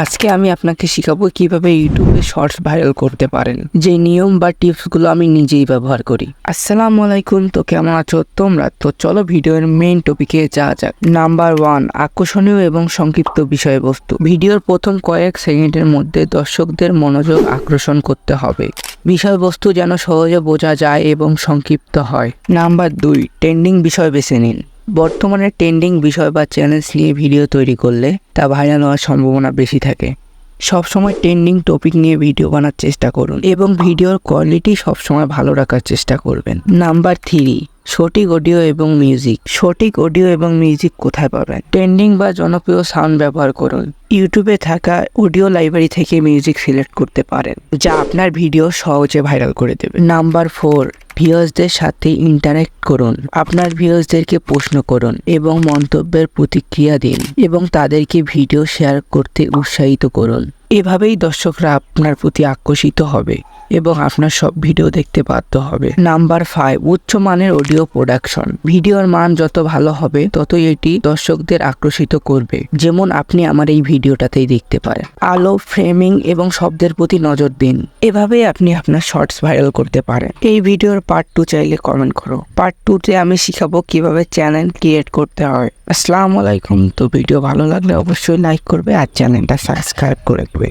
আজকে আমি আপনাকে শিখাবো কিভাবে ইউটিউবে শর্টস ভাইরাল করতে পারেন, যে নিয়ম বা টিপসগুলো আমি নিজেই ব্যবহার করি। আসসালামু আলাইকুম, তো কেমন আছো তোমরা? তো চলো ভিডিওর মেইন টপিকে যাওয়া যাক। নাম্বার 1, আকর্ষণীয় এবং সংক্ষিপ্ত বিষয়বস্তু। ভিডিওর প্রথম কয়েক সেকেন্ডের মধ্যে দর্শকদের মনোযোগ আকর্ষণ করতে হবে। বিষয়বস্তু যেন সহজে বোঝা যায় এবং সংক্ষিপ্ত হয়। নাম্বার 2, ট্রেন্ডিং বিষয় বেছে নিন। বর্তমানে ট্রেন্ডিং বিষয় বা চ্যালেঞ্জ নিয়ে ভিডিও তৈরি করলে তা ভাইরাল হওয়ার সম্ভাবনা বেশি থাকে। সবসময় ট্রেন্ডিং টপিক নিয়ে ভিডিও বানার চেষ্টা করুন এবং ভিডিওর কোয়ালিটি সবসময় ভালো রাখার চেষ্টা করবেন। নাম্বার 3, সঠিক অডিও এবং মিউজিক। সঠিক অডিও এবং মিউজিক কোথায় পাবেন? ট্রেন্ডিং বা জনপ্রিয় সাউন্ড ব্যবহার করুন। ইউটিউবে থাকা অডিও লাইব্রেরি থেকে মিউজিক সিলেক্ট করতে পারেন, যা আপনার ভিডিও সহজে ভাইরাল করে দেবে। নাম্বার 4, ভিউয়ার্সদের সাথে ইন্টারেক্ট করুন। আপনার ভিউয়ার্সদেরকে প্রশ্ন করুন এবং মন্তব্যের প্রতিক্রিয়া দিন এবং তাদেরকে ভিডিও শেয়ার করতে উৎসাহিত করুন। এভাবেই দর্শকরা আপনার প্রতি আকর্ষিত হবে এবং আপনার সব ভিডিও দেখতে বাধ্য হবে। নাম্বার 5, উচ্চমানের অডিও প্রোডাকশন। ভিডিওর মান যত ভালো হবে ততই এটি দর্শকদের আকর্ষিত করবে, যেমন আপনি আমার এই ভিডিওটাতেই দেখতে পারেন। আলো, ফ্রেমিং এবং শব্দের প্রতি নজর দিন। এভাবেই আপনি আপনার শর্টস ভাইরাল করতে পারেন। এই ভিডিওর পার্ট 2 চাইলে কমেন্ট করো। পার্ট 2তে আমি শিখাবো কিভাবে চ্যানেল ক্রিয়েট করতে হয়। আসসালামু আলাইকুম। তো ভিডিও ভালো লাগলে অবশ্যই লাইক করবে আর চ্যানেলটা সাবস্ক্রাইব করে দেবে।